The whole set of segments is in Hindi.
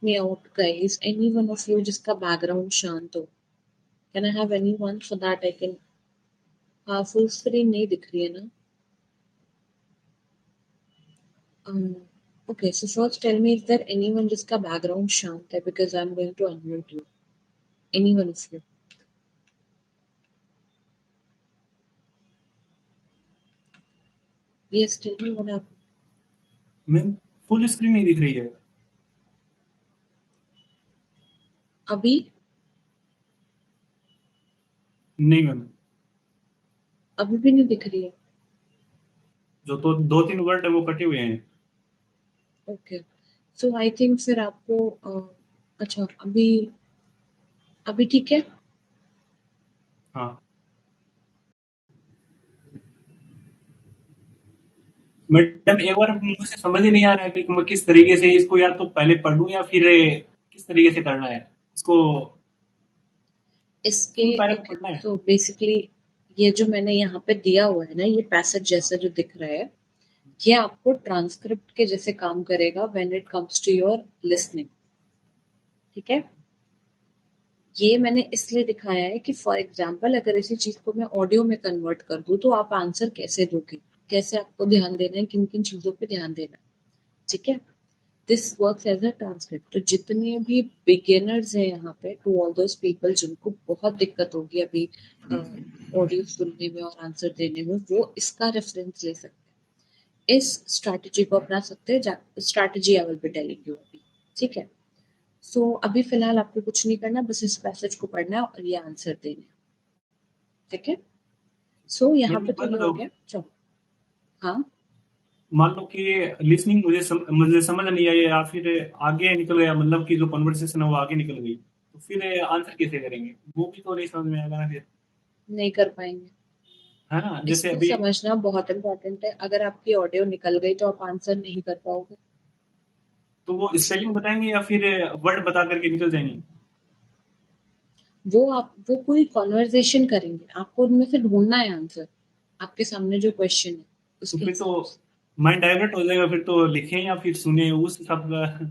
me out, guys. Any one of you जिसका background शांत हो. Can I have anyone so that I can? हाँ, full screen नहीं दिख रही है ना? Um, okay, so first tell me, is there anyone जिसका background शांत है? Because I'm going to unmute you. Any one of you. Yes, tell me what happened. Ma'am full screen नहीं दिख रही है. अभी नहीं मैम, अभी भी नहीं दिख रही है. जो तो 2-3 वर्ड है वो कटे हुए हैं. ओके, सो आई थिंक फिर आपको अच्छा अभी अभी ठीक है. हाँ मैडम, एक बार मुझे समझ ही नहीं आ रहा है कि मैं किस तरीके से इसको या तो पहले पढ़ लूं या फिर किस तरीके से करना है इसको. इसके फुल पैरा ओके, पढ़ना है. तो बेसिकली ये जो मैंने यहाँ पे दिया हुआ है ना, ये पैसेज जैसा जो दिख रहा है, ये आपको ट्रांसक्रिप्ट के जैसे काम करेगा when it comes to your listening. ठीक है, ये मैंने इसलिए दिखाया है कि फॉर एग्जाम्पल अगर इसी चीज को मैं ऑडियो में कन्वर्ट कर दूं तो आप आंसर कैसे दोगे, कैसे आपको ध्यान देना है, किन किन चीजों पे ध्यान देना है. ठीक है, this works as a transcript. तो जितने भी बिगिनर्स हैं यहाँ पे, टू ऑल दोस पीपल जिनको बहुत दिक्कत होगी अभी ऑडियो सुनने में और आंसर देने में, वो इसका रेफरेंस ले सकते हैं, इस स्ट्रैटेजी को अपना सकते हैं. Strategy I will be telling you अभी. ठीक है, सो अभी फिलहाल आपको कुछ नहीं करना, बस इस पैसेज को पढ़ना है और ये आंसर देने हैं. ठीक है, सो यहाँ मैडम पे एक तो बात ये हो बताओ, गया. चलो. हाँ, मान लो कि लिसनिंग मुझे समझ नहीं आई या फिर आगे निकल गया, मतलब कि जो कन्वर्सेशन है वो आगे निकल गई, तो फिर आंसर कैसे करेंगे? वो भी तो नहीं समझ में आएगा ना फिर. नहीं कर पाएंगे. है ना, जैसे इसको अभी. समझना बहुत इंपॉर्टेंट है. अगर आपकी ऑडियो निकल गई तो आप आंसर नहीं कर पाओगे. तो वो स्पेलिंग बताएंगे या फिर वर्ड बता करके निकल जाएंगे? वो पूरी कॉन्वर्जेशन करेंगे, आपको उनमें से ढूंढना है आंसर. आपके सामने जो क्वेश्चन है तो उसके फिर तो हिसाब से. माइंड डाइवर्ट हो जाएगा, फिर तो लिखें या फिर सुने उस हिसाब का.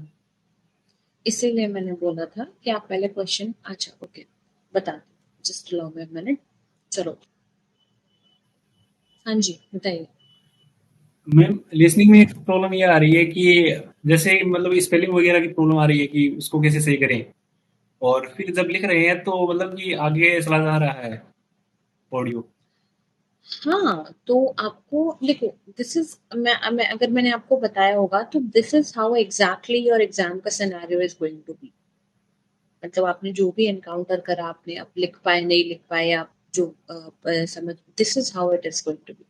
इसीलिए मैंने बोला था कि आप पहले क्वेश्चन. अच्छा ओके, बता दो, just allow me a minute. चलो, हाँ जी बताइए. मैम लिसनिंग में एक प्रॉब्लम ये आ रही है कि जैसे मतलब स्पेलिंग वगैरह की प्रॉब्लम आ रही है कि उसको कैसे सही करें, और फिर जब लिख रहे हैं तो मतलब कि आगे चला जा रहा है ऑडियो. हाँ, तो आपको देखो, दिस इज मैं अगर मैंने आपको बताया होगा तो this is how exactly your exam का scenario is going to be. मतलब आपने जो भी एनकाउंटर करा, आपने अब लिख पाए नहीं लिख पाए, आप जो समझ, this is how it is going to be.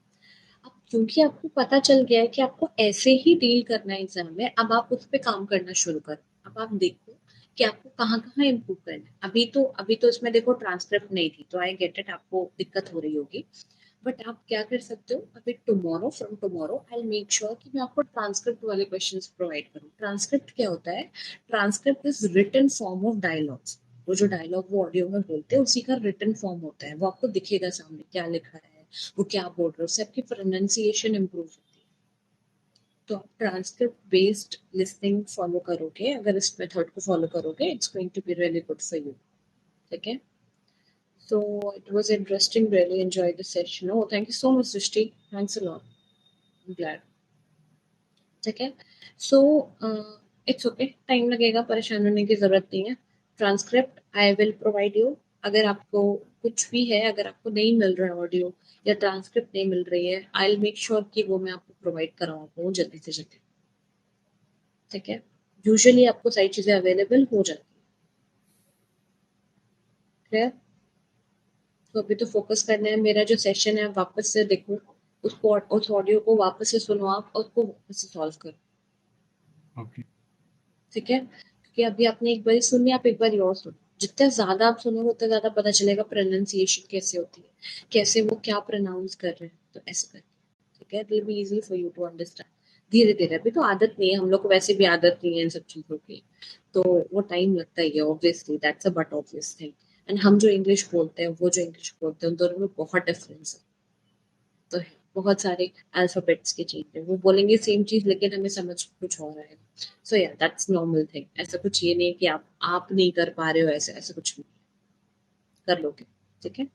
अब क्योंकि आपको पता चल गया है कि आपको ऐसे ही डील करना है एग्जाम में, अब आप उस पर काम करना शुरू करो. अब आप देखो कि आपको कहाँ कहाँ इम्प्रूव करना है. अभी तो इसमें देखो ट्रांसक्रिप्ट नहीं थी, तो आई गेट इट, आपको दिक्कत हो रही होगी. बट आप क्या कर सकते हो, अभी tomorrow, from tomorrow I make sure कि मैं आपको ट्रांसक्रिप्ट वाले क्वेश्चंस प्रोवाइड करूँ. ट्रांसक्रिप्ट क्या होता है? Transcript is written form of dialogues. वो जो डायलॉग वो ऑडियो में बोलते हैं, उसी का रिटन फॉर्म होता है. वो आपको दिखेगा सामने क्या लिखा है, वो क्या बोल रहे हो, उससे आपकी प्रोनाउंसिएशन इंप्रूव होती है. तो आप ट्रांसक्रिप्ट बेस्ड लिसनिंग फॉलो करोगे, अगर इस मेथड को फॉलो करोगे, it's going to be really good for you. ठीक है, so it was interesting, really enjoyed the session. Oh, thank you so much, Srishti. Thanks a lot. I'm glad. ठीक है, सो इट्स ओके, टाइम लगेगा, परेशान होने की जरूरत नहीं है. Transcript I will provide you. अगर आपको कुछ भी है, अगर आपको नहीं मिल रहा है ऑडियो या ट्रांसक्रिप्ट नहीं मिल रही है, आई विल मेक श्योर कि वो मैं आपको प्रोवाइड कराऊँ जल्दी से जल्दी. ठीक है, यूजुअली आपको सारी चीजें अवेलेबल हो जाती है. तो अभी तो फोकस करना है. मेरा जो सेशन है वापस से देखो, उसको, उस ऑडियो को वापस से सुनो आप, और उसको वापस से सॉल्व करो. ओके. ठीक है, क्योंकि अभी आपने एक बार सुनी, आप एक बार और सुनो. जितने ज्यादा आप सुनोगे उतना ज्यादा पता चलेगा प्रोनाउंसिएशन कैसे होती है, कैसे वो क्या प्रोनाउंस कर रहे हैं, तो ऐसे करके. ठीक है, it will be easy for you to understand. धीरे धीरे, अभी तो आदत नहीं है, हम लोग को वैसे भी आदत नहीं है इन सब चीजों की, तो वो टाइम लगता ही है. Obviously that's a but obvious thing. And हम जो इंग्लिश बोलते हैं, वो जो इंग्लिश बोलते हैं, उन दोनों में बहुत डिफरेंस है. तो बहुत सारे अल्फाबेट्स की चीज है, वो बोलेंगे सेम चीज लेकिन हमें समझ कुछ हो रहा है. सो या दैट्स नॉर्मल थिंग, ऐसा कुछ ये नहीं है कि आप नहीं कर पा रहे हो, ऐसा ऐसा कुछ नहीं, कर लोगे, ठीक है।